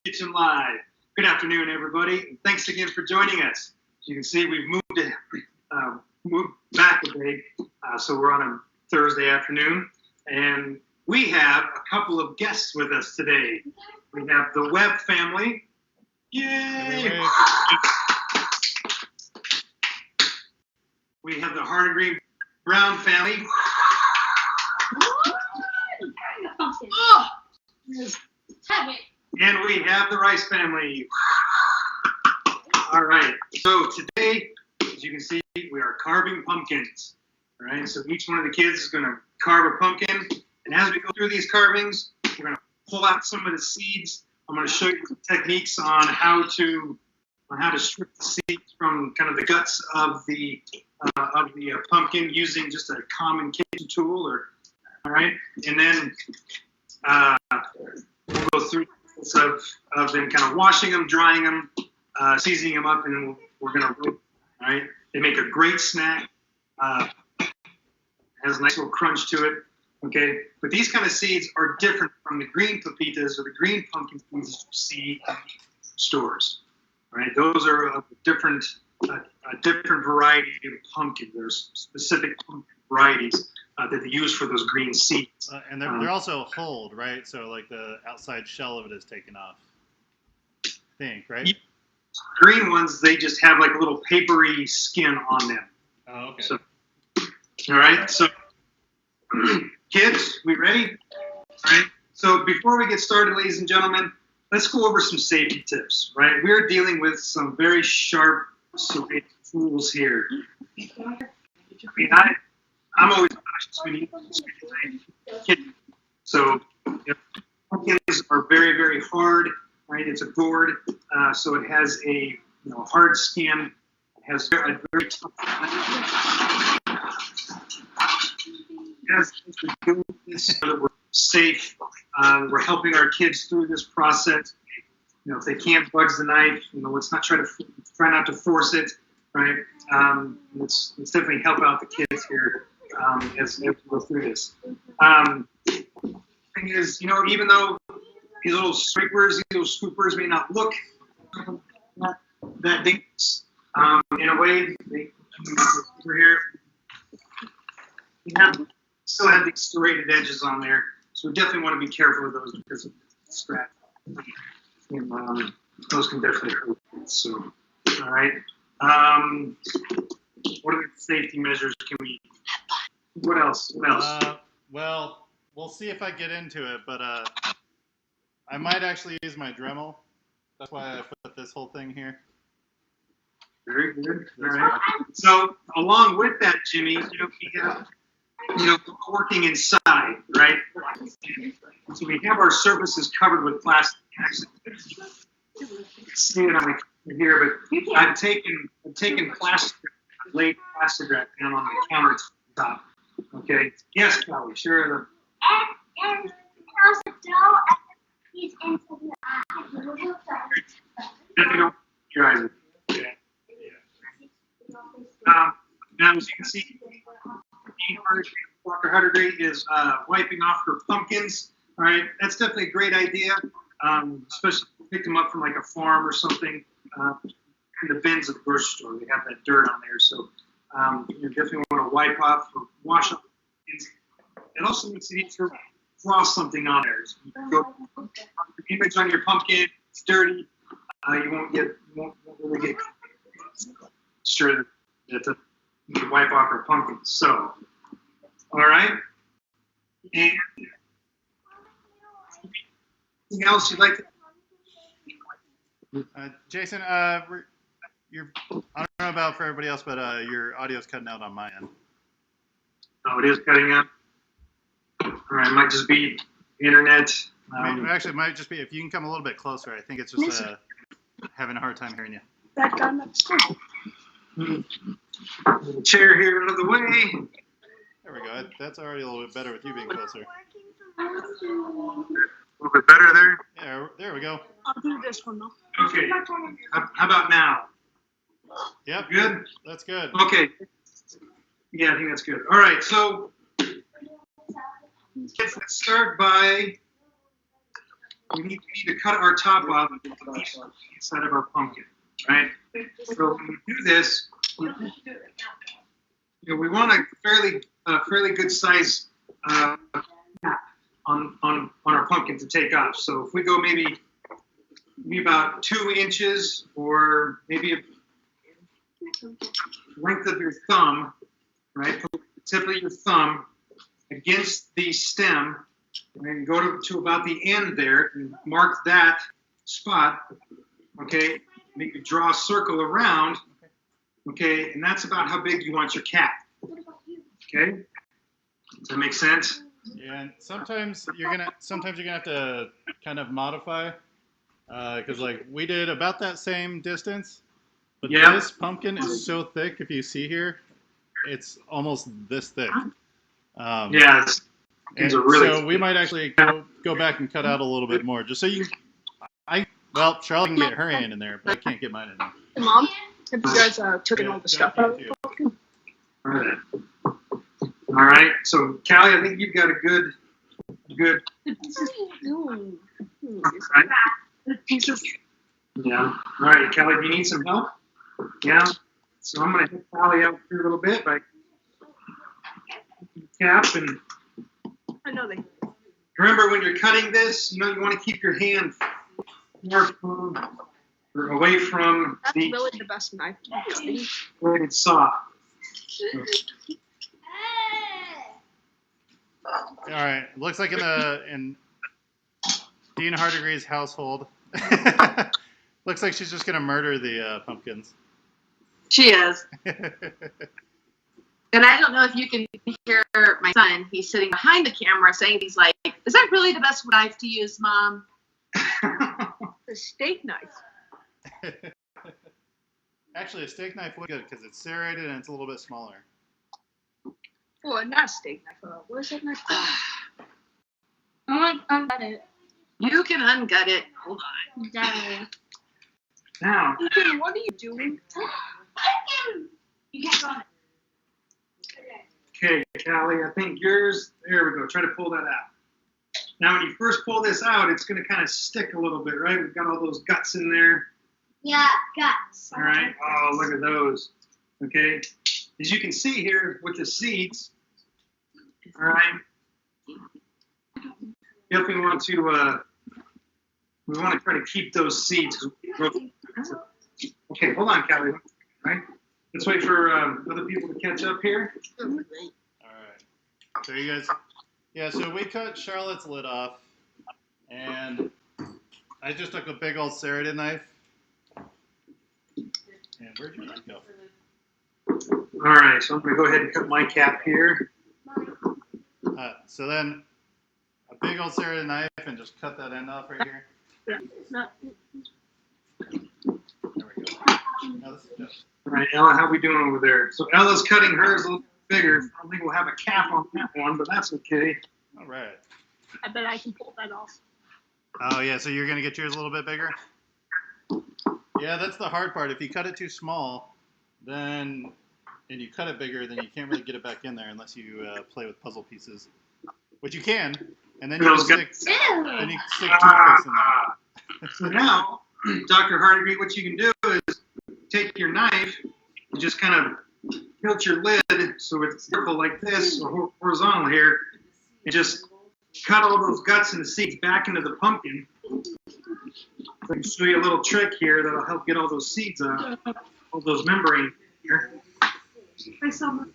Kitchen Live. Good afternoon, everybody. And thanks again for joining us. As you can see, we've moved back a day, so we're on a Thursday afternoon, and we have a couple of guests with us today. We have the Webb family. Yay! We have the Hardegreen Brown family. Oh, And we have the Rice family. All right. So today, as you can see, we are carving pumpkins. All right. So each one of the kids is going to carve a pumpkin. And as we go through these carvings, we're going to pull out some of the seeds. I'm going to show you some techniques on how to strip the seeds from kind of the guts of the pumpkin using just a common kitchen tool. All right. And then we'll go through of them kind of washing them, drying them, seasoning them up, and then we're going to roast them, all right? They make a great snack. Has a nice little crunch to it, okay? But these kind of seeds are different from the green pepitas or the green pumpkin seeds you see in stores, all right? Those are a different variety of pumpkin. There's specific pumpkin varieties that they use for those green seeds. And they're also hulled, right? So like the outside shell of it is taken off. I think, right? Green ones, they just have like a little papery skin on them. Oh, okay. So, all right. So, kids, we ready? All right. So before we get started, ladies and gentlemen, let's go over some safety tips, right? We're dealing with some very sharp serrated tools here. I mean, I'm always cautious when you kid. So pumpkins are very, very hard, right? It's a gourd, so it has a hard skin. It has a very tough. As we do this, so that we're safe, we're helping our kids through this process. If they can't budge the knife, let's not try not to force it, right? Let's definitely help out the kids here. As we go through this. Thing is, even though these little scrapers, these little scoopers may not look that dangerous, in a way, over here, still have these serrated edges on there, so we definitely want to be careful with those because of scratch. And, those can definitely hurt. So, all right. What are the safety measures can we? What else? Well, we'll see if I get into it, but I might actually use my Dremel. That's why I put this whole thing here. Very good. All right. So along with that, Jimmy, we have, working inside, right? So we have our surfaces covered with plastic. Actually, see it on the camera here, but I've taken plastic, laid plastic wrap down on the countertop. Okay. Yes, Kelly. Sure. and also don't he's into the eye. Don't your eyes. Yeah. Now, as you can see, Dr. Hardegreen is wiping off her pumpkins. All right, that's definitely a great idea, especially if you pick them up from like a farm or something. In the bins at the grocery store, they have that dirt on there, so you definitely want to wipe off or wash off. It also makes it easier to draw something on there. So you go the image on your pumpkin, it's dirty. You won't really get sure that you wipe off your pumpkin. So, all right. And anything else you'd like to? Jason, you're, I don't know about for everybody else, but your audio's cutting out on my end. Oh, it is cutting out? All right, it might just be internet. Actually, it might just be, if you can come a little bit closer, I think it's just having a hard time hearing you. Back on the side. The chair here out of the way. There we go. That's already a little bit better with you being closer. A little bit better there? Yeah, there we go. I'll do this one though. Okay. How about now? Yep. Good? That's good. Okay. Yeah, I think that's good. All right, so let's start by we need to cut our top off inside of our pumpkin, right? So when we do this, we want a fairly good size cap on our pumpkin to take off. So if we go maybe about 2 inches, or maybe a length of your thumb, right? Put the tip of your thumb against the stem, and go to about the end there, and mark that spot, okay? Make you draw a circle around, okay? And that's about how big you want your cap, okay? Does that make sense? Yeah, and sometimes you're gonna have to kind of modify, because like we did about that same distance, but this pumpkin is so thick. If you see here, it's almost this thick. Yes. So we might actually go back and cut out a little bit more, just so you. Well, Charlotte can get her hand in there, but I can't get mine in there. Hey, Mom, have you guys taken all the stuff out? All right. So, Callie, I think you've got a good. Yeah. All right, Callie, do you need some help? Yeah. So I'm going to help Callie out here a little bit by cap and. I know they. Remember, when you're cutting this, you want to keep your hand far from or away from That's really the best knife. when it's soft. All right. Looks like in Dean Hardegree's household, looks like she's just gonna murder the pumpkins. She is. And I don't know if you can hear my son. He's sitting behind the camera saying he's like, "Is that really the best knife to use, Mom?" The steak knife. Actually, a steak knife would be good because it's serrated and it's a little bit smaller. Well, not a steak knife. What is that knife called? I'm gonna ungut it. You can ungut it. Hold on. Now, Ethan, what are you doing? You can't go on it. okay, Callie, I think yours. There we go. Try to pull that out. Now, when you first pull this out, it's going to kind of stick a little bit, right? We've got all those guts in there. Yeah, guts. All right. Oh, look at those. Okay. As you can see here with the seeds, all right. Definitely want to we want to try to keep those seeds. Okay, hold on, Callie. All right. Let's wait for other people to catch up here. All right. So you guys, yeah. So we cut Charlotte's lid off, and I just took a big old serrated knife. And where'd your knife go? All right, so I'm going to go ahead and cut my cap here. So then, a big old serrated knife, and just cut that end off right here. Yeah. There we go. Now this is good. All right, Ella, how we doing over there? So Ella's cutting hers a little bigger. I don't think we'll have a cap on that one, but that's okay. All right. I bet I can pull that off. Oh yeah, so you're gonna get yours a little bit bigger? Yeah, that's the hard part. If you cut it too small, and you cut it bigger, then you can't really get it back in there unless you play with puzzle pieces, which you can, and then you stick toothpicks in there. So now, Dr. Hardegree, what you can do is take your knife and just kind of tilt your lid so it's vertical like this, or horizontal here, and just cut all those guts and the seeds back into the pumpkin. I can show you a little trick here that'll help get all those seeds out, all those membrane here. Hi, Summer.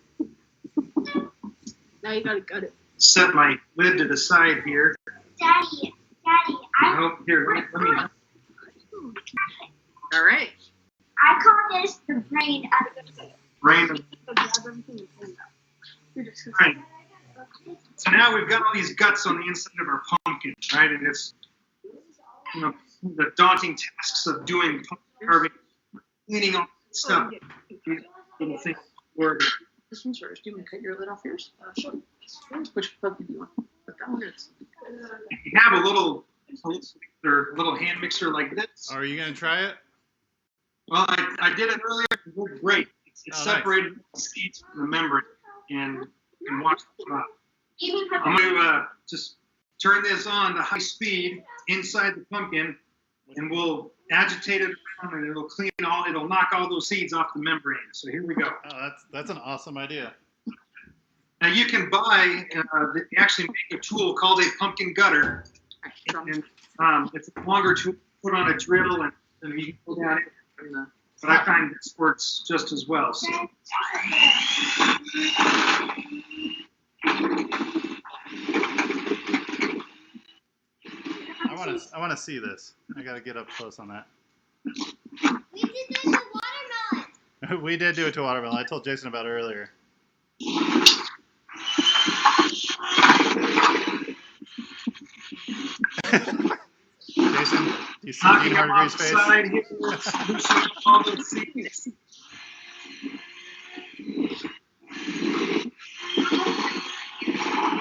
Now you gotta gut it. Set my lid to the side here. Daddy, Oh, here, let me. All right. I call this the brain of Right. You're just Right. So now we've got all these guts on the inside of our pumpkin, right? And it's, the daunting tasks of doing pumpkin carving, cleaning all that stuff. Little things where This one's yours. Do you want to cut your lid off yours? Sure. Which pumpkin do you want? But that one is. if you have a little hand mixer like this. Are you gonna try it? Well, I did it earlier. It worked great. It Oh, separated the seeds from the membrane and watch the drop. I'm going to just turn this on to high speed inside the pumpkin, and we'll agitate it around, and it'll knock all those seeds off the membrane. So here we go. Oh, that's an awesome idea. Now you can buy, they actually make a tool called a pumpkin gutter. And it's a longer tool, put on a drill, and you can pull down it. But I find this works just as well. So. I want to see this. I got to get up close on that. We did this to watermelon. We did do it to watermelon. I told Jason about it earlier. Jason, do you see Dean Hardegree's face?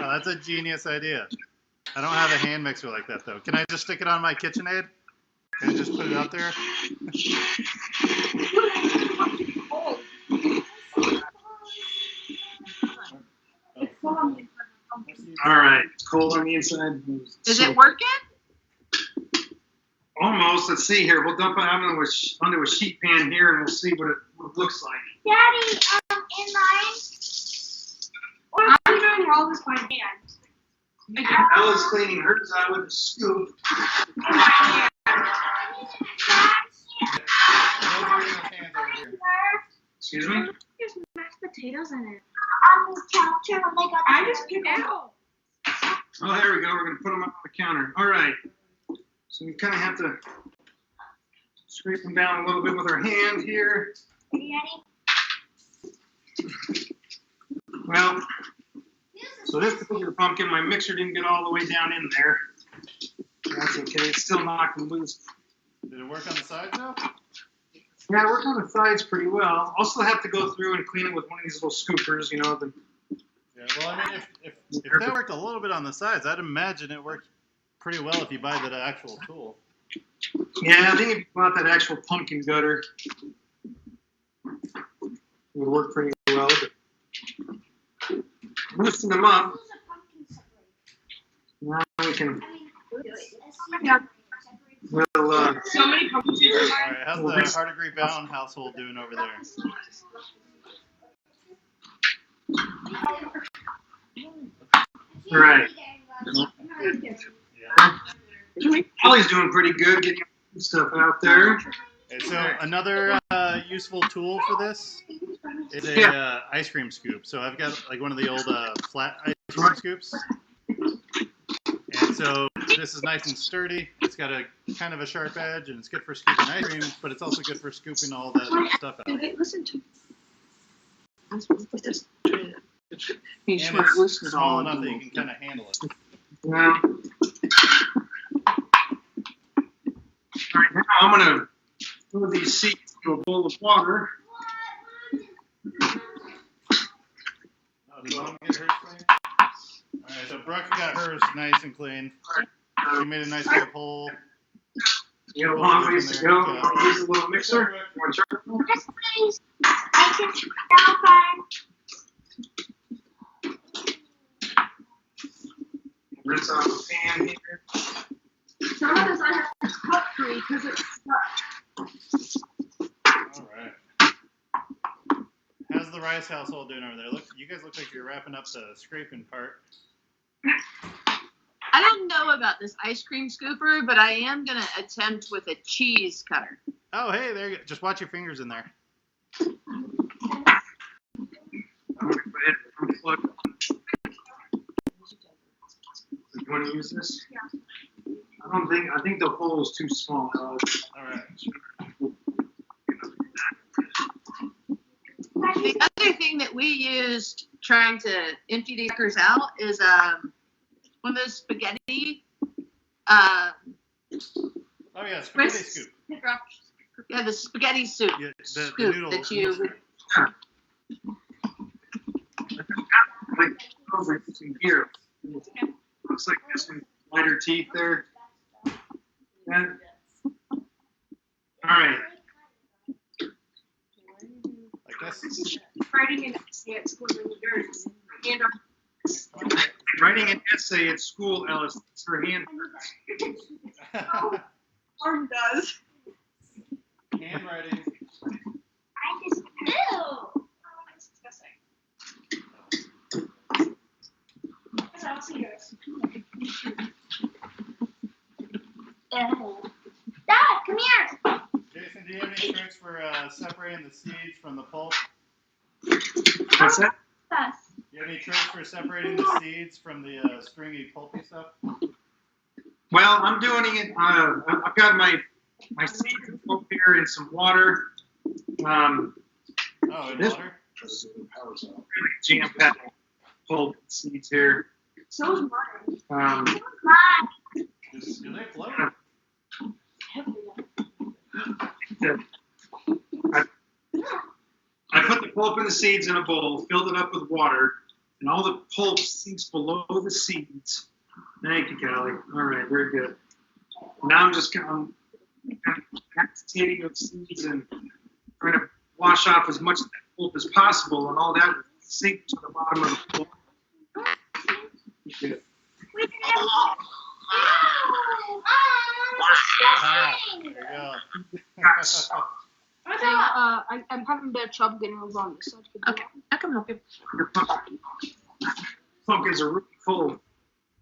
Oh, that's a genius idea. I don't have a hand mixer like that, though. Can I just stick it on my KitchenAid and just put it out there? All right, it's cold on the inside. Is it working? Almost. Let's see here. We'll dump it onto a sheet pan here, and we'll see what it looks like. Daddy, in mine. Or I'm doing all this by hand. Ella's cleaning hers out with a scoop. In my hand. Excuse me? There's mashed potatoes in it. On the counter when they got. I just picked out. Oh, there we go. We're going to put them up on the counter. All right. So we kind of have to scrape them down a little bit with our hand here. Well, so this particular pumpkin, my mixer didn't get all the way down in there. That's okay. It's still knocking loose. Did it work on the sides, though? Yeah, it worked on the sides pretty well. I'll still have to go through and clean it with one of these little scoopers, you know. Yeah, well, I mean, if that worked a little bit on the sides, I'd imagine it worked pretty well if you buy that actual tool. Yeah, I think if you bought that actual pumpkin gutter, it would work pretty well. But loosen them up. Now we can. We'll, So many pumpkins. All right, how's the Hardegre Bound household doing over there? all right. Yeah. Ollie's doing pretty good getting stuff out there. Okay, so another useful tool for this is a ice cream scoop. So I've got like one of the old flat ice cream scoops. And so this is nice and sturdy. It's got a kind of a sharp edge, and it's good for scooping ice cream, but it's also good for scooping all that stuff out. Hey, listen to me. And it's small enough that you can kind of handle it. Yeah. All right, now I'm going to move these seeds into a bowl of water. Oh, did Mom get hers clean? All right, so Brooke got hers nice and clean. She made a nice little hole. You got a long ways to go. You want to use a little mixer? You want to charcoal? Yes, please. I can now find. Rinse off the pan here. Sometimes I have to cut free because it's stuck. All right. How's the Rice household doing over there? Look, you guys look like you're wrapping up the scraping part. I don't know about this ice cream scooper, but I am going to attempt with a cheese cutter. Oh, hey, there you go. Just watch your fingers in there. I'm going to go ahead and unplug. You want to use this? Yeah. I think the hole is too small. All right. The other thing that we used trying to empty these suckers out is one of those spaghetti. Oh, yeah, spaghetti scoop. Yeah, the spaghetti soup Yeah, the scoop noodle. that you. Like here. Looks like there's some lighter teeth there. Yeah. All right. I guess. Writing in ants going in the dirt. And Writing an essay at school, Ellis. It's her hand. Arm does. Handwriting. I just ew. That's disgusting. I'll see yours. Dad, come here. Jason, do you have any tricks for separating the seeds from the pulp? What's that? Us. Do you have any tricks for separating the seeds from the stringy, pulpy stuff? Well, I'm doing it. I've got my seeds over here in some water. Oh, in This- water? Really jam-packed pulp seeds here. So is mine. Mine. Do they float? I put the pulp and the seeds in a bowl, filled it up with water, and all the pulp sinks below the seeds. Thank you, Callie. All right, very good. Now I'm just kind of agitating of seeds and trying to wash off as much of that pulp as possible, and all that will sink to the bottom of the bowl. Good. We didn't have Ah, disgusting. there you go. I'm having a bit of trouble getting over on this side. Okay, I can help you. Your pumpkins are really full.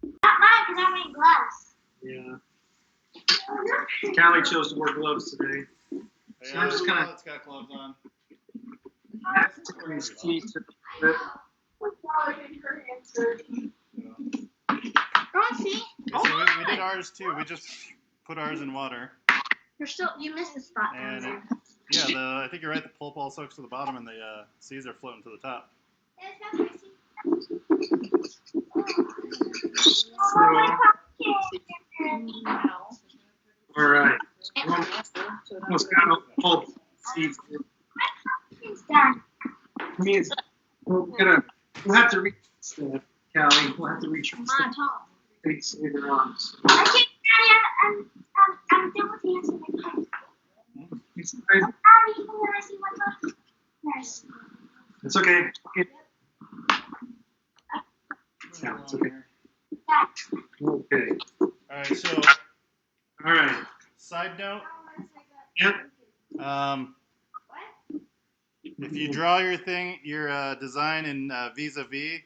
Not mine, because I'm wearing gloves. Yeah. Callie chose to wear gloves today. So I'm just gonna- It's got gloves on. Taking these seeds a bit. Go and see. Yeah, so we did ours too. We just put ours in water. You missed the spot. And yeah, I think you're right. The pulp all soaks to the bottom, and the seeds are floating to the top. All right. Almost got all the pulp seeds. It's done. We'll have to reach Callie. We'll have to reach Come on, talk. things later on. I can't, Daddy, I'm done with the answer to my question. Daddy, can I see one more? Yes. It's okay. Yeah, it's okay. Okay. All right. So, All right. side note. Yep. If you draw your design in vis-a-vis,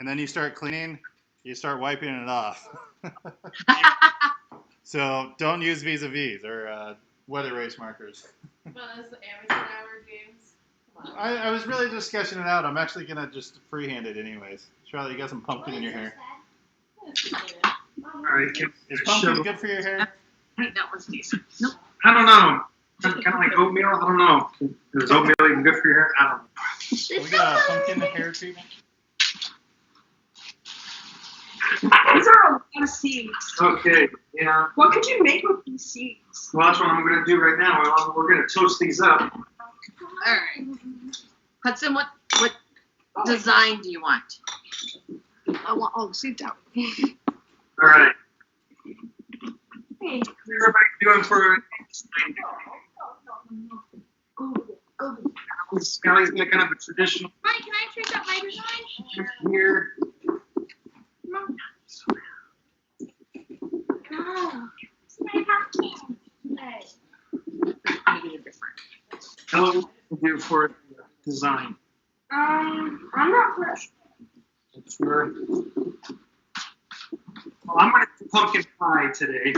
and then you start cleaning, you start wiping it off. So don't use vis-a-vis or wet erase markers. Well, is the amateur hour, James? Come on. I was really just sketching it out. I'm actually gonna just freehand it anyways. Charlotte, you got some pumpkin in your hair. All right. Is pumpkin good for your hair? I think that was decent. Nope. I don't know. Kind of like oatmeal. I don't know. Is oatmeal even good for your hair? I don't know. We got a pumpkin hair treatment. These are a lot of seeds. Okay. Yeah. What could you make with these seeds? Well, that's what I'm going to do right now. We're going to toast these up. All right. Hudson, what design do you want? I want all the seeds out. All right. Hey. What's everybody doing for Scally's going to kind of a traditional Honey, can I trace out my design? here. No. It's my pumpkin. Maybe a different. Hello, what do you do for design? I'm not fresh. Sure. Well, I'm going to do pumpkin pie today.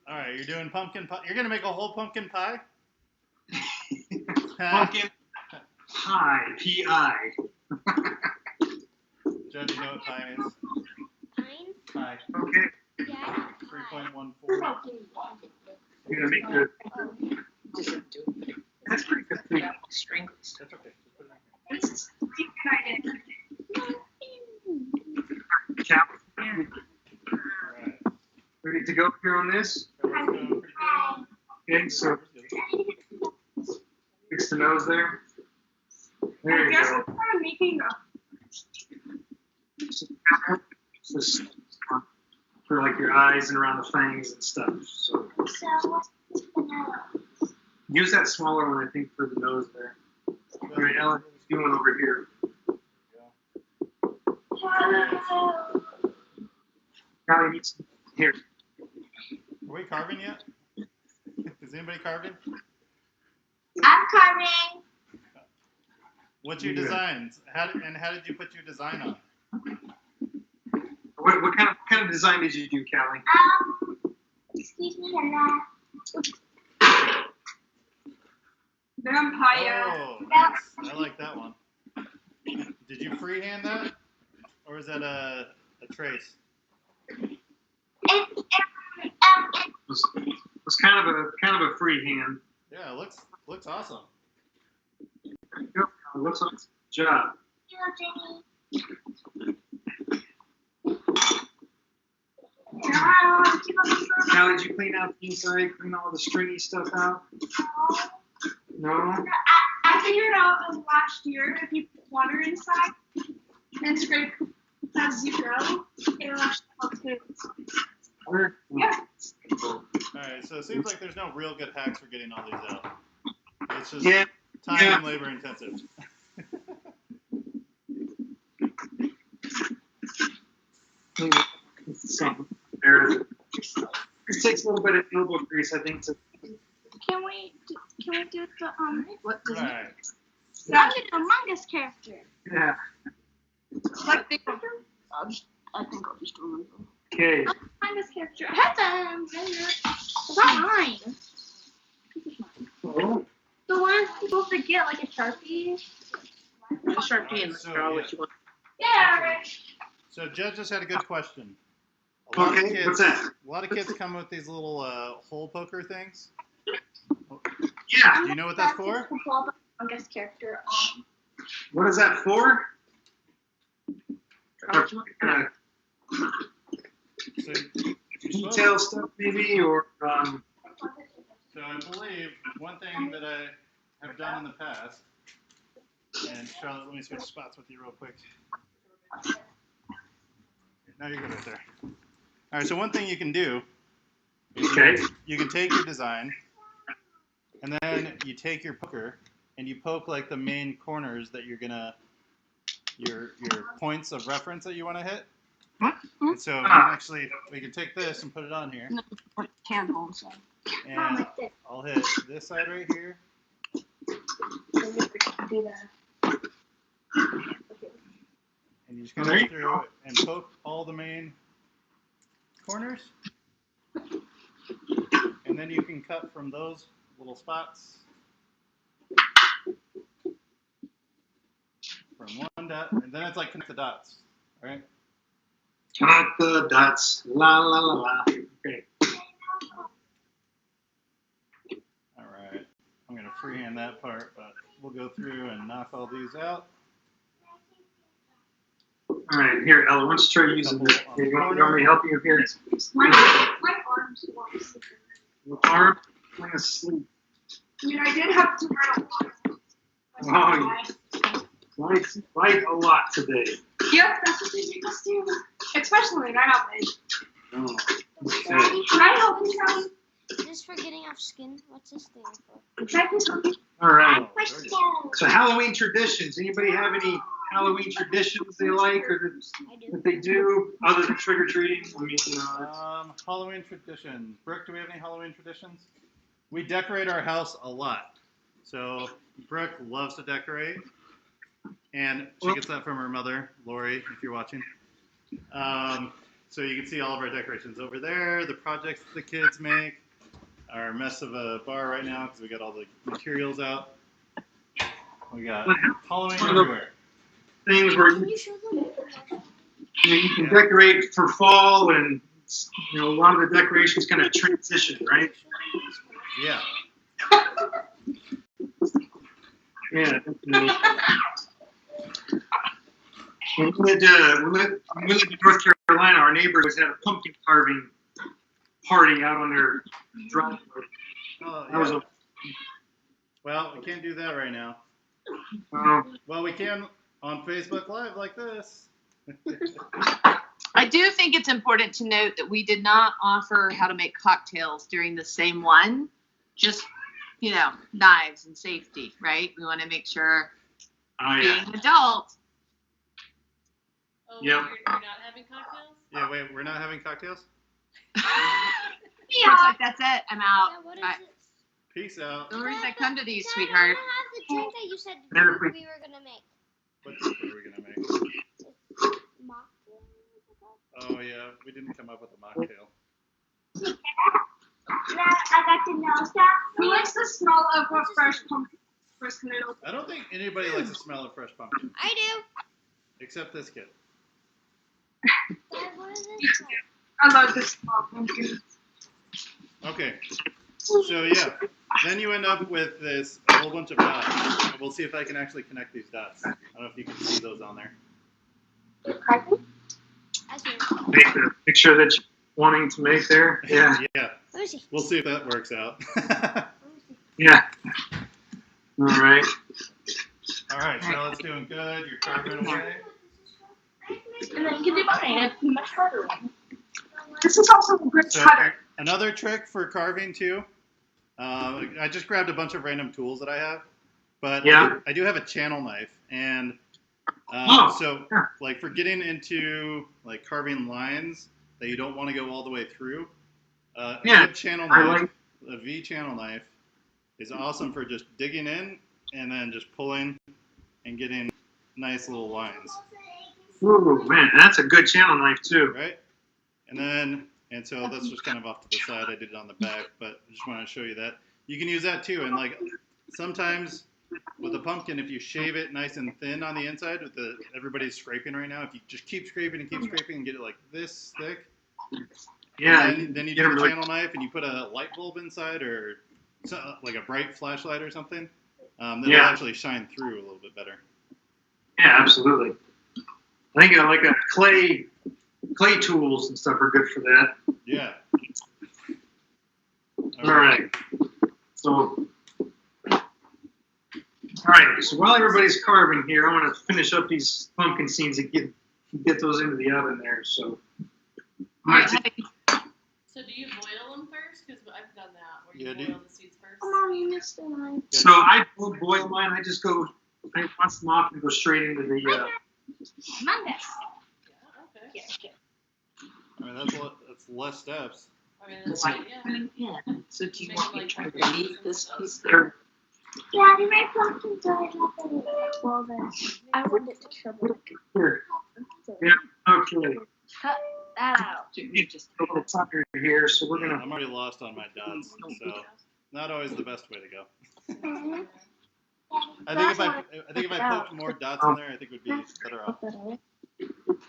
All right, you're doing pumpkin pie. You're gonna make a whole pumpkin pie? Pumpkin pie. P-I. Judge, you know what pie is? Pie. Okay. 3.14. You're going to make the... That's pretty good food. String. That's okay. Just put it This is Cap. in. All right. Ready to go here on this? Everyone's doing pretty good. Okay, so fix the nose there. I There you guess go. I'm kind of making Just for like your eyes and around the fangs and stuff. So So what's this vanilla? use that smaller one, I think, for the nose there. All right, Ellen, do one over here. How Callie needs here. Are we carving yet? Is anybody carving? I'm carving. What's your designs? How did you put your design on? What kind of design did you do, Callie? Excuse me, hello. Vampire. Oh, nice. I like that one. Did you freehand that, or is that a trace? It Was kind of a freehand. Yeah, it looks awesome. Yep, looks like a job. Jenny. Callie, did you clean out the inside? Clean all the stringy stuff out? No. I figured out last year if you put water inside and scrape as you go, it'll actually help too. Yeah. All right, so it seems like there's no real good hacks for getting all these out. It's just time and labor intensive. It takes a little bit of elbow grease, I think, to. Can we do the What does Right. That's an Among Us character. Yeah. Like the I think I'll just do it. Okay. Among Us character. I had them. Is that mine? Oh, The one you're supposed to get like a Sharpie. The Sharpie and the So, straw, yeah. what you want. Yeah, right. So Judge just had a good question. A lot of okay. kids, What's that? A lot of kids come with these little hole poker things. Yeah. Do you know what that's for? Among Us character. What is that for? So, Detail stuff, maybe, or So I believe one thing that I have done in the past, and Charlotte, let me switch spots with you real quick. Now you're good right there. All right, so one thing you can do is you can take your design, and then you take your poker, and you poke like the main corners that you're gonna, your points of reference that you want to hit. And so we can take this and put it on here. Put a candle inside. And I'll hit this side right here. Do that. And you just kind of go through and poke all the main corners. And then you can cut from those little spots from one dot, and then it's like connect the dots. All right? connect the dots. La la la la. Okay. All right. I'm going to freehand that part, but we'll go through and knock all these out. All right, here, Ella, why don't you try using this? Couple on You the want corner. me to help you here? My arms were Your arm? I'm asleep. I did have to run a lot. Like a lot today. Yep, that's what they make us do. Especially right out there. Oh, okay. Can I help you, Charlie? Is this for getting off skin? What's this thing for? Can I please help you? All right. Question. So Halloween traditions. Anybody have any Halloween traditions they like or I do. that they do other than trick or treating? I mean, Halloween traditions. Brooke, do we have any Halloween traditions? We decorate our house a lot. So Brooke loves to decorate, and she gets that from her mother, Lori, if you're watching. So you can see all of our decorations over there, the projects that the kids make, our mess of a bar right now because we got all the materials out. We got Halloween everywhere. things where Can you show them? you can decorate for fall, and a lot of the decorations kind of transition, right? Yeah. Yeah. Definitely. When we lived in North Carolina, our neighbors had a pumpkin carving party out on their driveway. Oh, That was yeah. Well, we can't do that right now. Well, we can on Facebook Live like this. I do think it's important to note that we did not offer how to make cocktails during the same one. Just, knives and safety, right? We want to make sure being an adult. Oh, Yep. you're not having cocktails? Yeah, wait, we're not having cocktails? Looks like that's it. I'm out. Yeah, what is I- this? Peace out. The only reason I come to these, No, sweetheart. I want to have the drink that you said Never we were gonna make. What drink are we going to make? Mocktail? Oh, yeah, we didn't come up with a mocktail. Now I got to know stuff. Who likes the smell of a fresh pumpkin? First tomato. I don't think anybody likes the smell of fresh pumpkin, I do. except this kid. Dad, what is this? I love this smell of pumpkin. Okay, so yeah, then you end up with this a whole bunch of dots. And we'll see if I can actually connect these dots. I don't know if you can see those on there. I do. Make the picture that you're wanting to make there. Yeah. Yeah, Let me see. we'll see if that works out. Yeah. All right. All right, Charlotte's doing good. You're carving away. And then you can do mine. It's a much harder one. This is also a great So cutter. another trick for carving too. I just grabbed a bunch of random tools that I have, but Yeah. I do have a channel knife, and Oh, so yeah. like for getting into like carving lines that you don't want to go all the way through, a Yeah, good channel I knife, like- a V channel knife, is awesome for just digging in and then just pulling and getting nice little lines, Ooh, man, that's a good channel knife too. right? And so that's just kind of off to the side. I did it on the back, but I just want to show you that you can use that too. And like sometimes with a pumpkin, if you shave it nice and thin on the inside, with everybody's scraping right now, if you just keep scraping and get it like this thick, Yeah. then you get do them the really- channel knife and you put a light bulb inside or like a bright flashlight or something. That'll Yeah. actually shine through a little bit better. Yeah, absolutely. I think like a clay tools and stuff are good for that. Yeah. All right. So, all right. So while everybody's carving here, I want to finish up these pumpkin seeds and get those into the oven there. So, All right, honey. So do you boil them first? Because I've done that, where you Yeah, boil the seeds first. Mom, you missed the line. so I don't boil mine. I just go. I wash them off and go straight into the. Monday. Yeah, okay. I mean that's less steps. I mean, that's fine, yeah. So do you Make want them, me like, to try to pumpkins leave and this stuff. piece? Daddy, my pumpkin died. Well then, I want it to trouble. Here. So Yeah. Okay. cut that out. You just A little tired here, so we're gonna. I'm already lost on my dots, so not always the best way to go. Mhm. I think if I poked more dots in there, I think we'd be better off.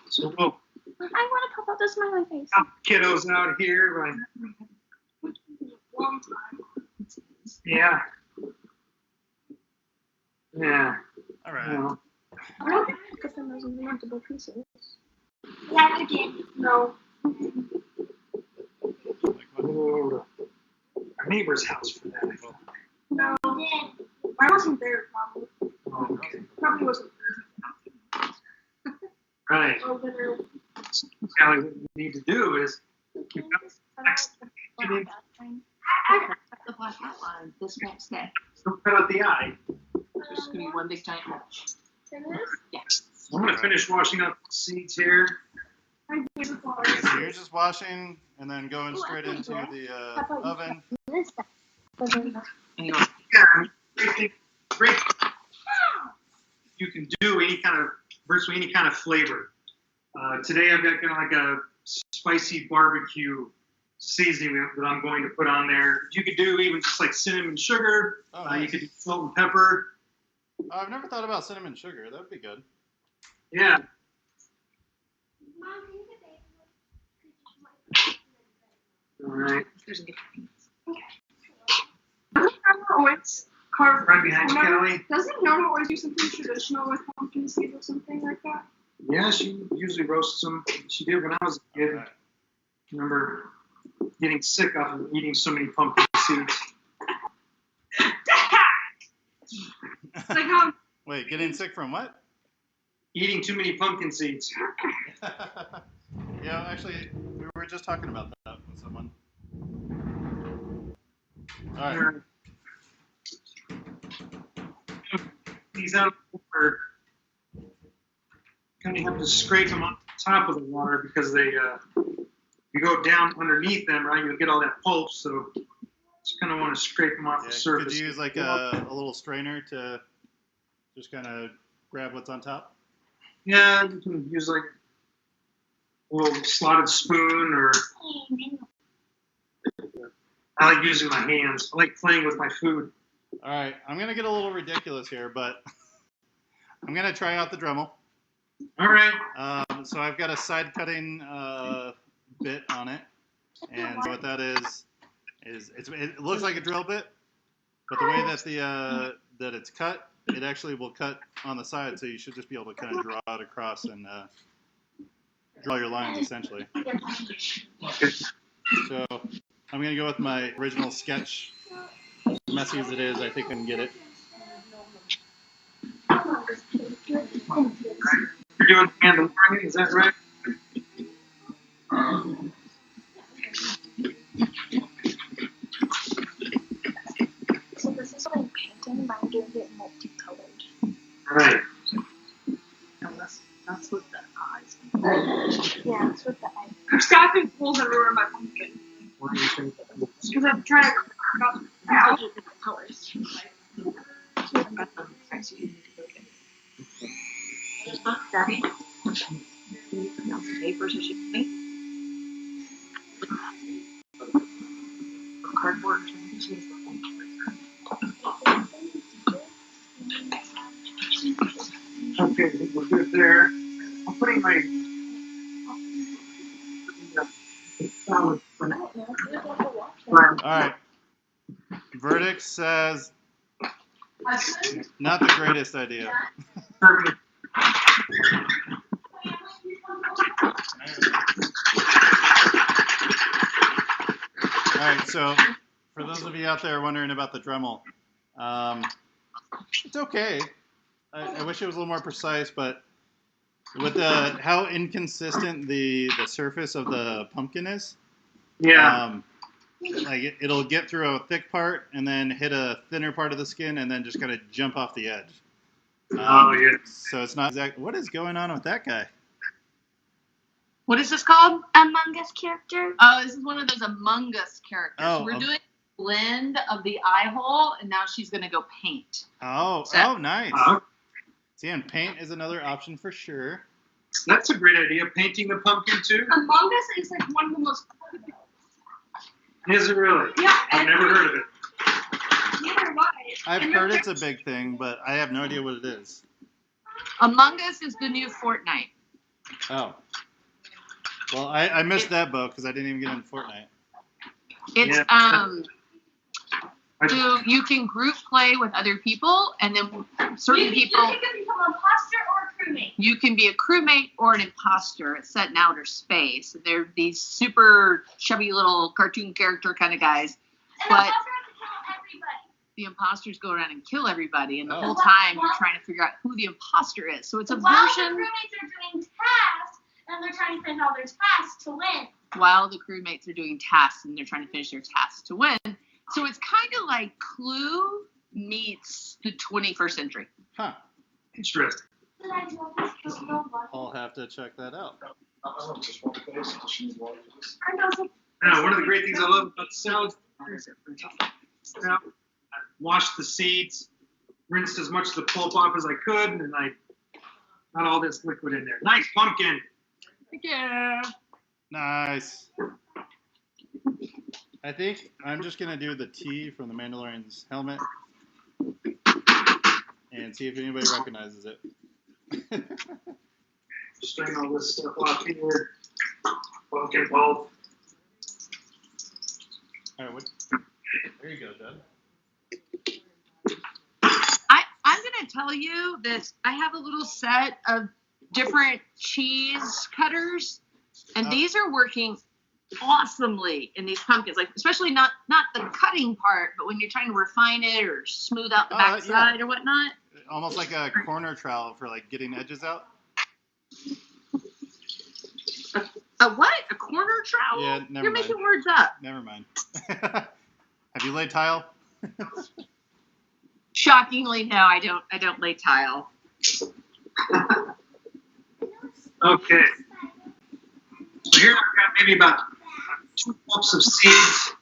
So we'll I want to pop out the smiley face. help kiddos out here. Right? Long time. Yeah. Yeah. All right. Well, I don't think I could put those in multiple pieces. Yeah, you did. No. Like what? we'll go over to our neighbor's house for that. No. I wasn't there, probably. Okay. Probably wasn't Right. there. Over there. Callie, what you need to do is Can got you just cut out the black dot thing? the black outline. This won't stay. don't cut out the eye. There's just gonna be one big giant hole. Finish? I'm gonna finish washing up the seeds here. I did before. Okay, so you're just washing and then going straight into the oven. This stuff. But then the- Hang on. Yeah. Great. You can do virtually any kind of flavor. Today I've got kind of like a spicy barbecue seasoning that I'm going to put on there. You could do even just like cinnamon sugar. Oh, You nice. could do salt and pepper. Oh, I've never thought about cinnamon sugar. That would be good. Yeah. Mom, can you get All right. There's a different piece. Doesn't Norma always carve? Right behind you, Callie. Doesn't Norma always do something traditional with pumpkin seeds or something like that? Yeah, she usually roasts them. She did when I was a All kid. right. Remember getting sick off of eating so many pumpkin seeds. It's like how Wait, getting sick from what? Eating too many pumpkin seeds. Yeah, actually, we were just talking about that with someone. All right. These out for kind of have to scrape them on top of the water because they, you go down underneath them, right? You'll get all that pulp. So just kind of want to scrape them off the surface. Could you use like a little strainer to just kind of grab what's on top? Yeah, you can use like a little slotted spoon, or I like using my hands. I like playing with my food. All right, I'm gonna get a little ridiculous here, but I'm gonna try out the Dremel. All right. So I've got a side cutting bit on it, and what that is it looks like a drill bit, but the way that that it's cut, it actually will cut on the side, so you should just be able to kind of draw it across and draw your lines essentially. So I'm gonna go with my original sketch. As messy as it is, I think I can get it. You're doing Mandalorian, is that right? So this is what I'm painting, but I'm doing it multicolored. Right. And that's with the eyes. Yeah, it's with the eye. I'm stabbing holes everywhere in my pumpkin. What do you think? Because I'm trying to cover up I'll out. do different colors. Daddy, anything else? Papers I should paint? Cardboard. Okay, I think we're good there. I'm putting my salad for now. All right. Verdict says not the greatest idea. Perfect. All right, so for those of you out there wondering about the Dremel, it's okay. I wish it was a little more precise, but with how inconsistent the surface of the pumpkin is, Yeah. like it'll get through a thick part and then hit a thinner part of the skin and then just kind of jump off the edge. Oh, yeah. So it's not exactly what is going on with that guy. What is this called? Among Us character. Oh, this is one of those Among Us characters. Oh, We're doing a blend of the eye hole, and now she's going to go paint. Oh, So- nice. Uh, See, and paint is another option for sure. that's a great idea. Painting the pumpkin too. Among Us is like one of the most. Is it really? Yeah. I've never heard of it. Neither have I. I've And heard they're- it's a big thing, but I have no idea what it is. Among Us is the new Fortnite. Oh. Well, I missed that boat because I didn't even get in Fortnite. It's Yeah. so you can group play with other people, and then certain people You can become an imposter or a crewmate. you can be a crewmate or an imposter. It's set in outer space. They're these super chubby little cartoon character kind of guys. And But- the imposter has to kill everybody. The imposters go around and kill everybody, and the Oh. whole time you're trying to figure out who the imposter is. So it's a While the version crewmates are doing tasks, and they're trying to finish all their tasks to win. while the crewmates are doing tasks and they're trying to finish their tasks to win. So it's kind of like Clue meets the 21st century. Huh. Interesting. Did I do all this? I'll have to check that out. I know. Now, one of the great things I love about salad is I washed the seeds, rinsed as much of the pulp off as I could, and I got all this liquid in there. Nice pumpkin. Yeah. Nice. I think I'm just going to do the T from the Mandalorian's helmet and see if anybody recognizes it. String all this stuff off here. Pumpkin pulp. All right, there you go, Judd. I'm going to tell you this. I have a little set of different cheese cutters, and these are working awesomely in these pumpkins. Like, especially not the cutting part, but when you're trying to refine it or smooth out the backside or whatnot. Almost like a corner trowel for like getting edges out. A what? A corner trowel? Yeah, never You're mind. making words up. Never mind. Have you laid tile? Shockingly, no, I don't lay tile. Okay. So here I've got maybe about 2 cups of seeds.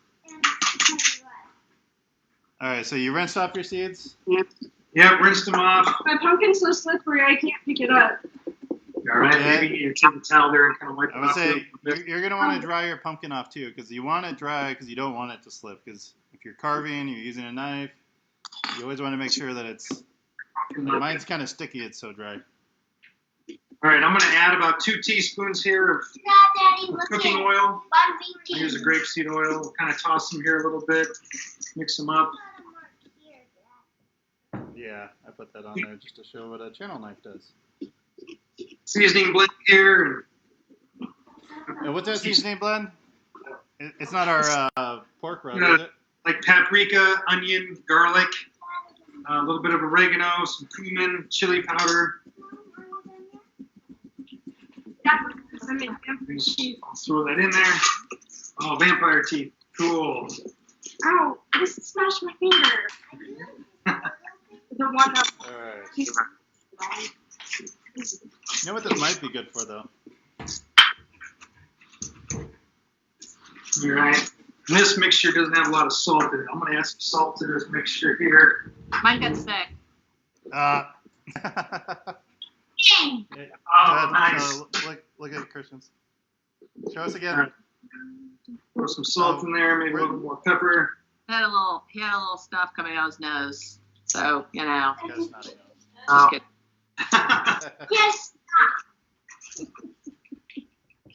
All right, so you rinsed off your seeds? Yep, rinsed them off. My pumpkin's so slippery I can't pick it up. All right, Yeah. maybe you take the towel there and kind of wipe it I would off. say you're going to want to dry your pumpkin off too, because you want it dry because you don't want it to slip. Because if you're carving, you're using a knife, you always want to make sure that it's. Mine's kind of sticky, it's so dry. All right, I'm going to add about 2 teaspoons here of Daddy, look cooking at oil. one Use a grapeseed oil. Kind of toss them here a little bit. Mix them up. Yeah, I put that on there just to show what a channel knife does. Seasoning blend here. And what's that seasoning blend? It's not our pork rub, Yeah. is it? Like paprika, onion, garlic, a little bit of oregano, some cumin, chili powder. I'll throw that in there. Oh, vampire teeth. Cool. Ow, this smashed my finger. The one up. All right. You know what this might be good for, though? All right. And this mixture doesn't have a lot of salt in it. I'm going to add some salt to this mixture here. Mine got sick. Oh, nice. Look at Christian's. Show us again. All right. Throw some salt in there, maybe a little more pepper. He had a little stuff coming out of his nose. So, you know. You guys snotty nose. Just kidding. Yes.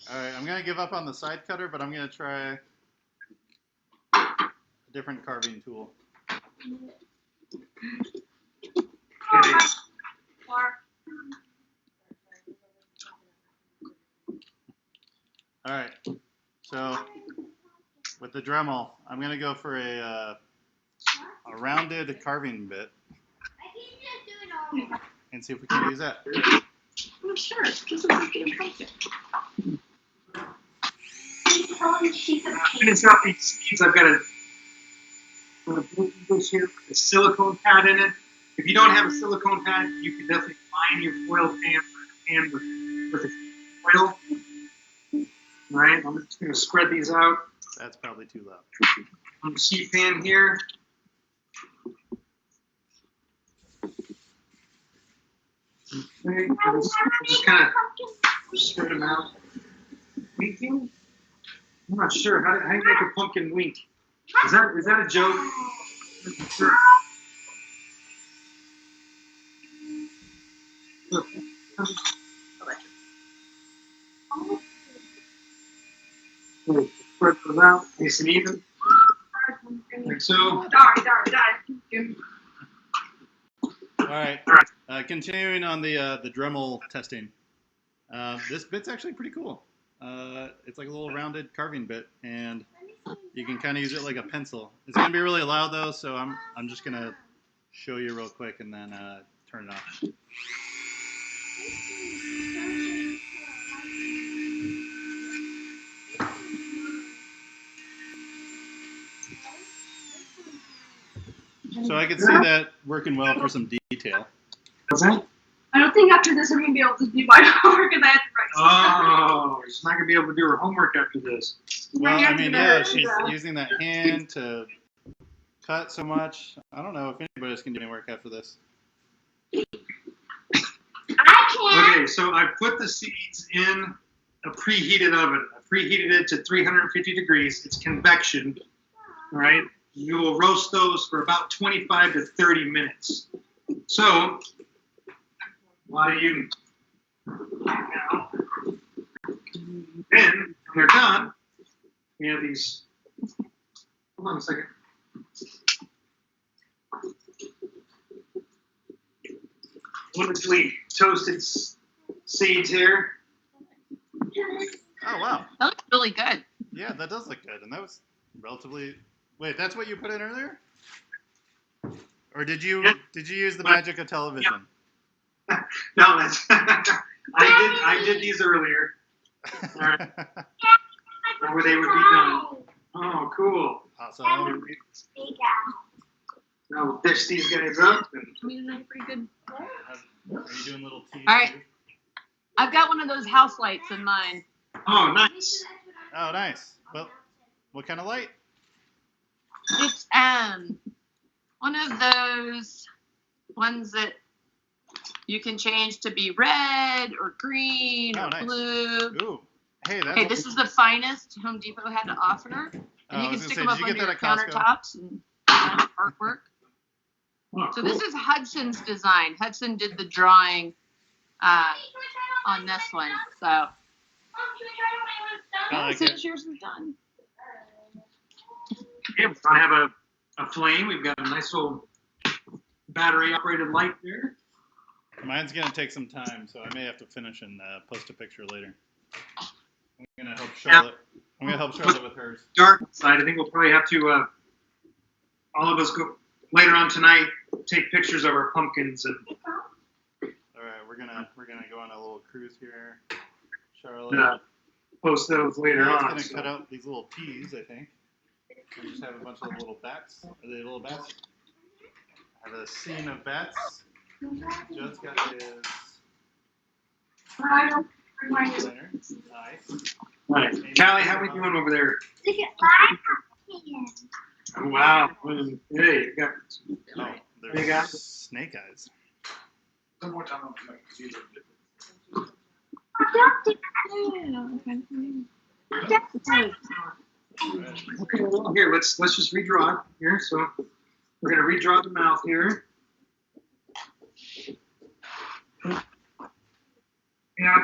All right, I'm gonna give up on the side cutter, but I'm gonna try a different carving tool. Okay. All right, so with the Dremel, I'm gonna go for a rounded carving bit and see if we can use that. I'm sure. This is a good pumpkin. Finish off these seeds. I've got a dish here with a silicone pad in it. If you don't have a silicone pad, you can definitely line your foil pan with a foil. All right, I'm just going to spread these out That's probably too loud. on the sheet pan here. Okay, just kind of spread them out. Winking? I'm not sure. How do you make a pumpkin wink? Is that a joke? Sure. Spread those out, nice and even, like so. Die. All right. Continuing on the Dremel testing. This bit's actually pretty cool. It's like a little rounded carving bit, and you can kind of use it like a pencil. It's gonna be really loud though, so I'm just gonna show you real quick and then turn it off. So I can see that working well for some detail. What's that? I don't think after this I'm going to be able to do my homework because I have to write Oh, she's not gonna be able to do her homework after this. Well, I mean, yeah, she's using that hand to cut so much. I don't know if anybody else can do any work after this. I can't. Okay, so I put the seeds in a preheated oven. I preheated it to 350 degrees. It's convection, all right? You will roast those for about 25 to 30 minutes. So, while you now, then when they're done, we have these. Hold on a second. Wonderfully toasted seeds here. Oh wow, That looks really good. yeah, that does look good, and that was relatively. Wait, that's what you put in earlier? Or did you use the magic of television? No, that's I did these earlier. All right, where they would be done. Oh, cool. Awesome. Now we'll dish these guys up. And I mean, that's pretty good. Are you doing little teas? All right. I've got one of those house lights in mine. Oh, nice. Oh, nice. Well, what kind of light? It's one of those ones that you can change to be red or green or nice. blue. Ooh. Hey, that's. Okay, this is the finest Home Depot had to offer, and you I can was stick gonna them say, up did you under get your that at Costco? countertops and artwork. Oh, So cool. this is Hudson's design. Hudson did the drawing on this one. So I like as soon it. as yours is done. Yeah, I have a flame. We've got a nice little battery-operated light there. Mine's gonna take some time, so I may have to finish and post a picture later. I'm gonna help Charlotte. I'm gonna help Charlotte with hers. Dark side. I think we'll probably have to, all of us go later on tonight, take pictures of our pumpkins and. All right, we're gonna go on a little cruise here, Charlotte. Post those later Charlotte's on. gonna So. cut out these little peas, I think. And just have a bunch of little bats. Are they little bats? I have a scene of bats. Judd's got his dinner. Nice. Right. Callie, how we doing over there? Look at my pumpkin. Oh, wow. Hey, you got Oh, You there's got- snake eyes. some more time on Okay, well, here, let's just redraw it here. So we're gonna redraw the mouth here. Yeah,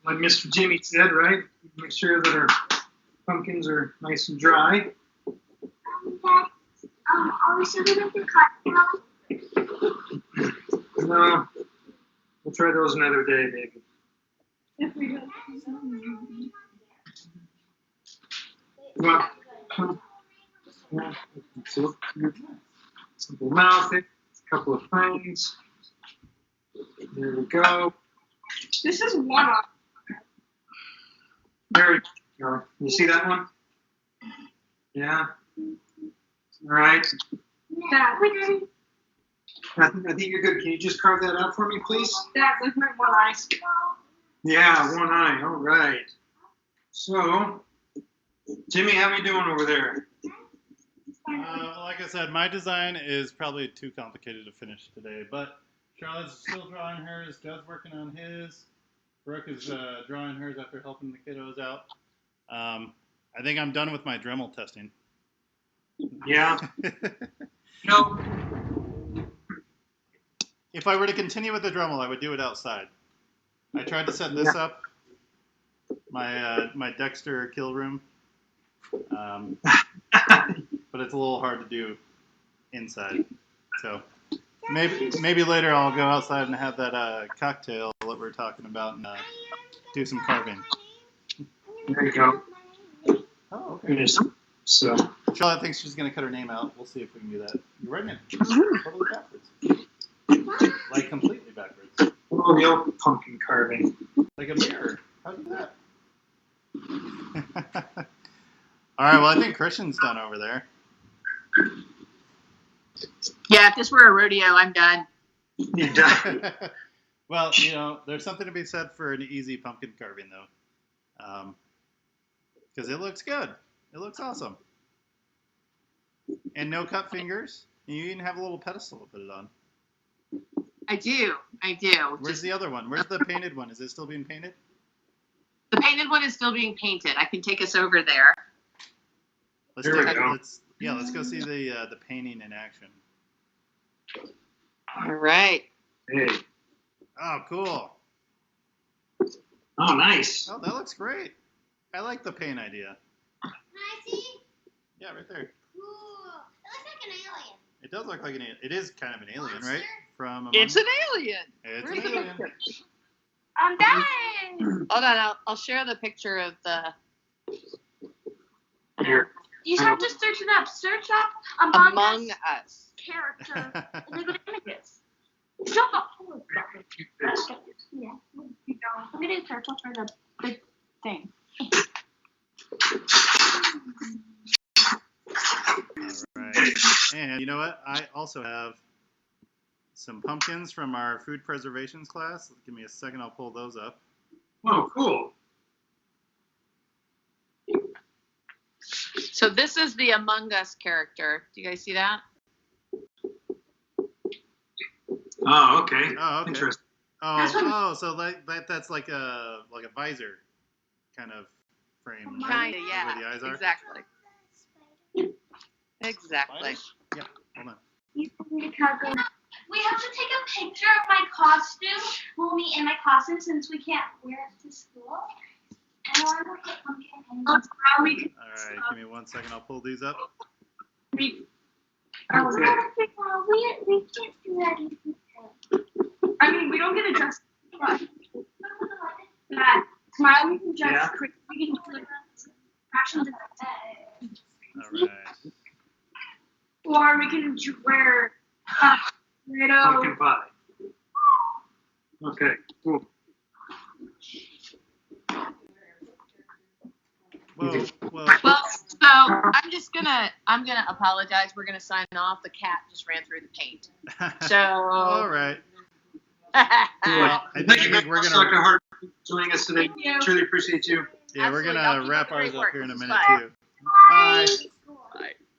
like Mr. Jimmy said, right? Make sure that our pumpkins are nice and dry. Are we still gonna do cut? No, we'll try those another day, maybe. If we do. Well, yeah, so, simple mouth, a couple of things. There we go. This is one off. There we go. You see that one? Yeah. All right. That. I think you're good. Can you just carve that out for me, please? That with my one eye. Yeah, one eye. All right. So, Jimmy, how we doing over there? Like I said, my design is probably too complicated to finish today, but Charlotte's still drawing hers. Judd's working on his. Brooke is drawing hers after helping the kiddos out. I think I'm done with my Dremel testing. Yeah. No. If I were to continue with the Dremel, I would do it outside. I tried to set this up, my Dexter kill room, but it's a little hard to do inside. So maybe later I'll go outside and have that cocktail that we're talking about and do some carving. There you go. Oh, okay. Finish. So. Charlotte thinks she's gonna cut her name out. We'll see if we can do that. You're writing it totally backwards, like completely backwards, Oh, the old pumpkin carving. like a mirror. How do you do that? All right. Well, I think Christian's done over there. Yeah, if this were a rodeo, I'm done. You're done. Well, there's something to be said for an easy pumpkin carving, though, because it looks good. It looks awesome. And no cut fingers. You even have a little pedestal to put it on. I do. Where's the other one? Where's the painted one? Is it still being painted? The painted one is still being painted. I can take us over there. Let's go see the painting in action. All right. Hey. Oh, cool. Oh, nice. Oh, that looks great. I like the paint idea. Can I see? Yeah, right there. Cool. It looks like an alien. It does look like an alien. It is kind of an alien, right? From It's an alien. It's Where's an the alien. picture? I'm done. Hold on, I'll share the picture of the Here. You just have to search it up. Search up Among Us. character and then go to images. Shut up. Yeah. Let me do character for the big thing. All right. And you know what? I also have some pumpkins from our food preservations class. Give me a second. I'll pull those up. Oh, cool. So this is the Among Us character. Do you guys see that? Oh, okay. Oh, okay. Interesting. So that's like a visor kind of frame, right? Kinda, Like yeah. where the eyes are. Exactly. Exactly. Yeah. Hold on. We have to take a picture of my costume. We'll meet in my costume since we can't wear it to school. And I want to put pumpkin in. That's how we can. All right. Give me 1 second. I'll pull these up. We, Okay. We can't do that either. I mean, we don't get a dress. But that tomorrow we can dress. Yeah. We can do like fashion All right. or we can wear Pumpkin pie. Okay, cool. Whoa. Well, so I'm gonna apologize. We're gonna sign off. The cat just ran through the paint. So. All right. Cool. I Thank you think very we're much, gonna. Dr. Hart, for joining us today. Thank you. Truly appreciate you. Yeah, we're Absolutely. gonna I'll keep wrap up the ours up report. here in a This is minute fun. too. Bye.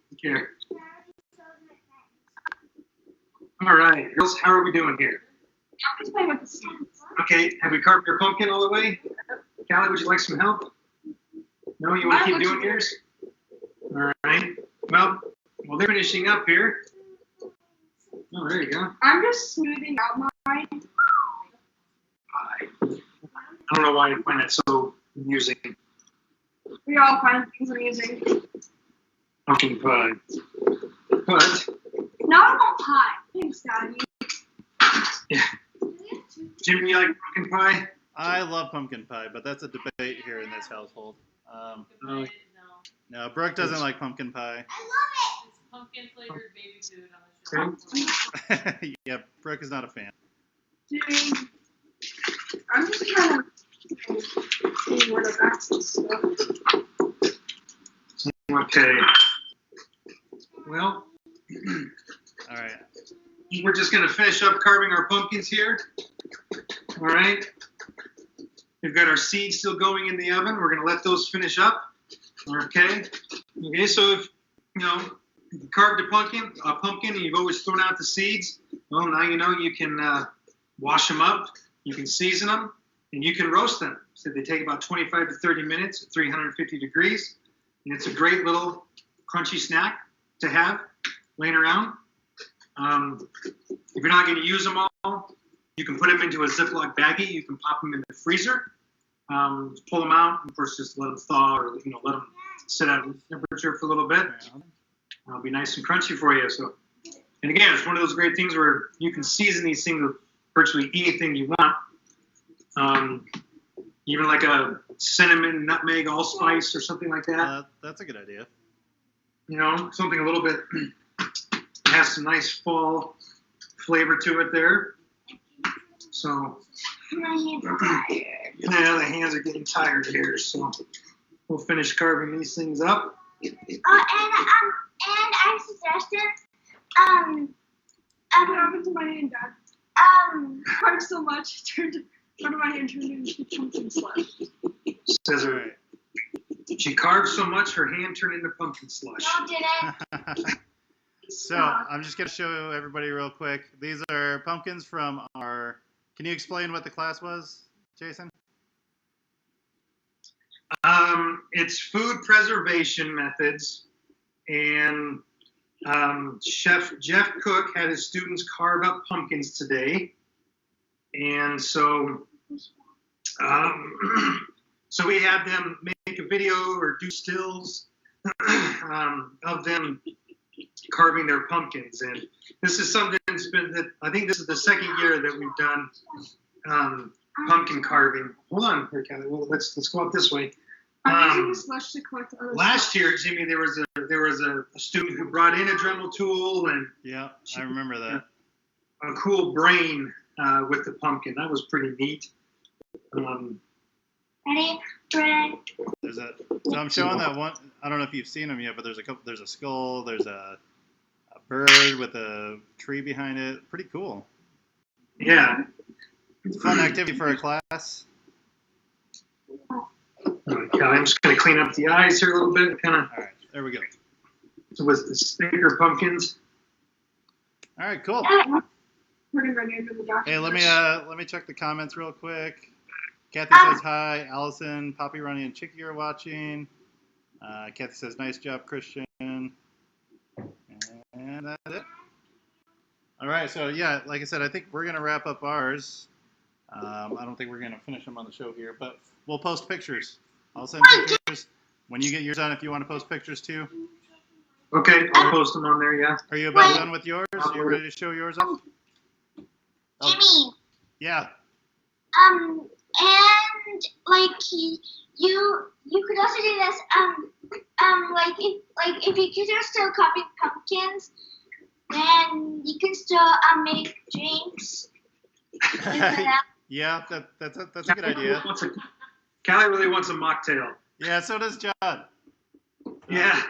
Take care. All right, girls, how are we doing here? I'm just playing with the stamps. Okay, have we carved your pumpkin all the way? Callie, would you like some help? No, you want to keep doing yours? All right. Well, they're finishing up here. Oh, there you go. I'm just smoothing out mine. I don't know why I find that so amusing. We all find things amusing. Pumpkin pie. But, Now I want pie. Thanks, Daddy. yeah. Jimmy, you like pumpkin pie? I love pumpkin pie, but that's a debate here in this household. No. No, Brooke doesn't like pumpkin pie. It's pumpkin flavored baby food on the show. Yeah, Brooke is not a fan. Dude, I'm just kind of seeing where the backs and stuff. Okay. Well, All right. we're just going to finish up carving our pumpkins here. All right. We've got our seeds still going in the oven. We're going to let those finish up. Okay. Okay, so if, you carved a pumpkin and you've always thrown out the seeds, well, now you know you can wash them up, you can season them, and you can roast them. So they take about 25 to 30 minutes at 350 degrees. And it's a great little crunchy snack to have laying around. If you're not going to use them all, you can put them into a Ziploc baggie. You can pop them in the freezer, pull them out, and of course just let them thaw or let them sit at room temperature for a little bit. It'll be nice and crunchy for you. So, and again, it's one of those great things where you can season these things with virtually anything you want. Even like a cinnamon, nutmeg, allspice, or something like that. That's a good idea. Something a little bit has some nice fall flavor to it there. So, My hands are tired. yeah, the hands are getting tired here. So, we'll finish carving these things up. And I suggested, What happened to my hand, Dad? Carved so much, part of my hand turned into pumpkin slush. Says All her. right. She carved so much, her hand turned into pumpkin slush. no, didn't. So I'm just gonna show everybody real quick. These are pumpkins from our. Can you explain what the class was, Jason? It's food preservation methods, and Chef Jeff Cook had his students carve up pumpkins today, and so so we had them make a video or do stills of them carving their pumpkins, and this is something that's been that I think this is the second year that we've done pumpkin carving. Hold on here, Kelly. Well, let's go up this way. I'm using the slush to collect other Last stuff. year, Jimmy, there was a student who brought in a Dremel tool and Yeah, I remember that. a cool brain with the pumpkin. That was pretty neat. Ready? Bread. There's a. So I'm showing that one. I don't know if you've seen them yet, but there's a couple. There's a skull. There's a bird with a tree behind it. Pretty cool. Yeah. It's a fun activity for a class. Okay, I'm just going to clean up the eyes here a little bit, kind of. All right, there we go. So with the sticker pumpkins. All right, cool. We're gonna run into the doctor. Hey, let me check the comments real quick. Kathy says hi. Allison, Poppy, Ronnie, and Chicky are watching. Kathy says nice job, Christian. And that's it. All right, so yeah, like I said, I think we're gonna wrap up ours. I don't think we're gonna finish them on the show here, but we'll post pictures. I'll send pictures when you get yours done. If you want to post pictures too. Okay, I'll post them on there. Yeah. Are you about done with yours? Are you ready to show yours off? Jimmy. Yeah. And like you could also do this. Like if you kids are still copying pumpkins, then you can still make drinks. Yeah, that's a good idea. Callie really wants a mocktail. Yeah, so does John. Yeah.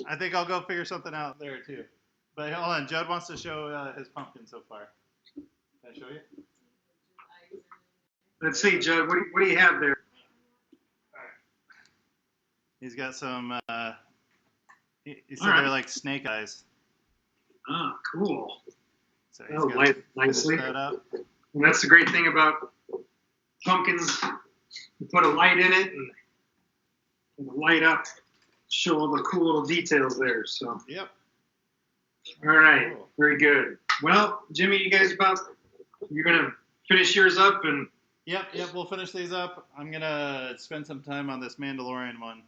I think I'll go figure something out there too. But hold on, Judd wants to show his pumpkin so far. Can I show you? Let's see, Judd. What do you have there? He's got some. He said All they're right. like snake eyes. Oh, cool. So That'll he's got light nicely. that up. And that's the great thing about pumpkins. You put a light in it and light up, show all the cool little details there. So. Yep. All right. Cool. Very good. Well, Jimmy, you guys you're gonna finish yours up and. Yep. We'll finish these up. I'm gonna spend some time on this Mandalorian one.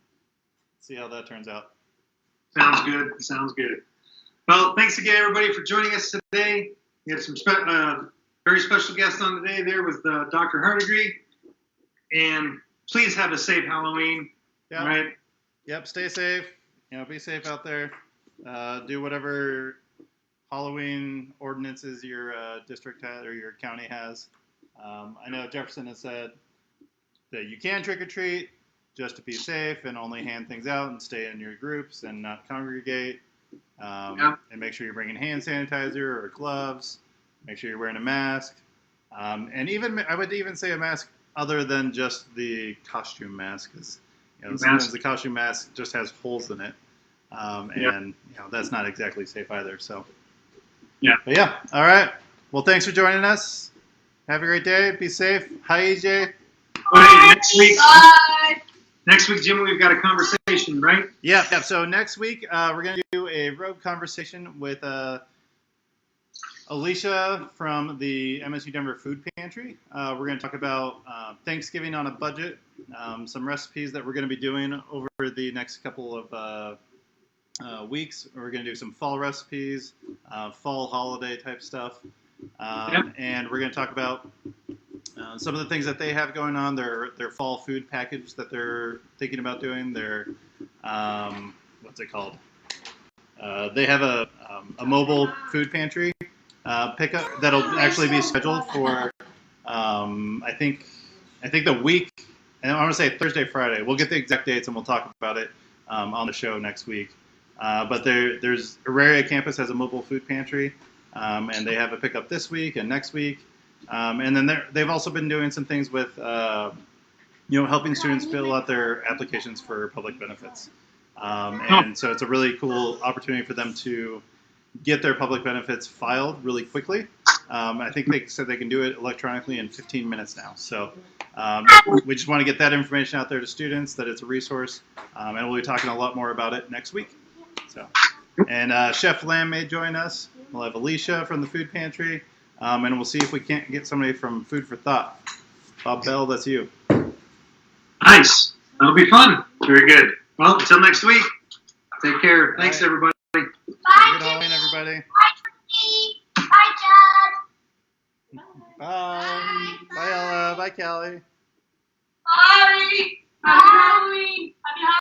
See how that turns out. Sounds good. Well, thanks again, everybody, for joining us today. We had some very special guest on today. There was Dr. Hardigree. And please have a safe Halloween. Yep. All right. Yep. Stay safe. Be safe out there. Do whatever Halloween ordinances your district has or your county has. I know Jefferson has said that you can trick or treat just to be safe and only hand things out and stay in your groups and not congregate. And make sure you're bringing hand sanitizer or gloves. Make sure you're wearing a mask. And I would even say a mask other than just the costume mask, because sometimes the costume mask just has holes in it, and that's not exactly safe either. So But yeah, all right. Well, thanks for joining us. Have a great day. Be safe. Hi, EJ. Next week, Jimmy, we've got a conversation, right? Yeah. So next week, we're going to do a rogue conversation with Alicia from the MSU Denver Food Pantry. We're going to talk about Thanksgiving on a budget, some recipes that we're going to be doing over the next couple of weeks. We're going to do some fall recipes, fall holiday type stuff. And we're going to talk about some of the things that they have going on, their fall food package that they're thinking about doing, their, what's it called? They have a mobile food pantry pickup that'll actually be scheduled for, I think the week, and I want to say Thursday, Friday. We'll get the exact dates and we'll talk about it on the show next week. But there's Auraria campus has a mobile food pantry, and they have a pickup this week and next week. And then they've also been doing some things with, helping students fill out their applications for public benefits. And so it's a really cool opportunity for them to get their public benefits filed really quickly. I think they said they can do it electronically in 15 minutes now. So we just want to get that information out there to students, that it's a resource. And we'll be talking a lot more about it next week. So, and Chef Lamb may join us. We'll have Alicia from the food pantry. And we'll see if we can't get somebody from Food for Thought. Bob Bell, that's you. Nice. That'll be fun. Very good. Well, until next week, take care. Thanks, everybody. Bye, Good Jimmy. Halloween, everybody. Bye, Jimmy. Bye, Dad. Bye. Bye, Ella. Bye, Callie. Bye.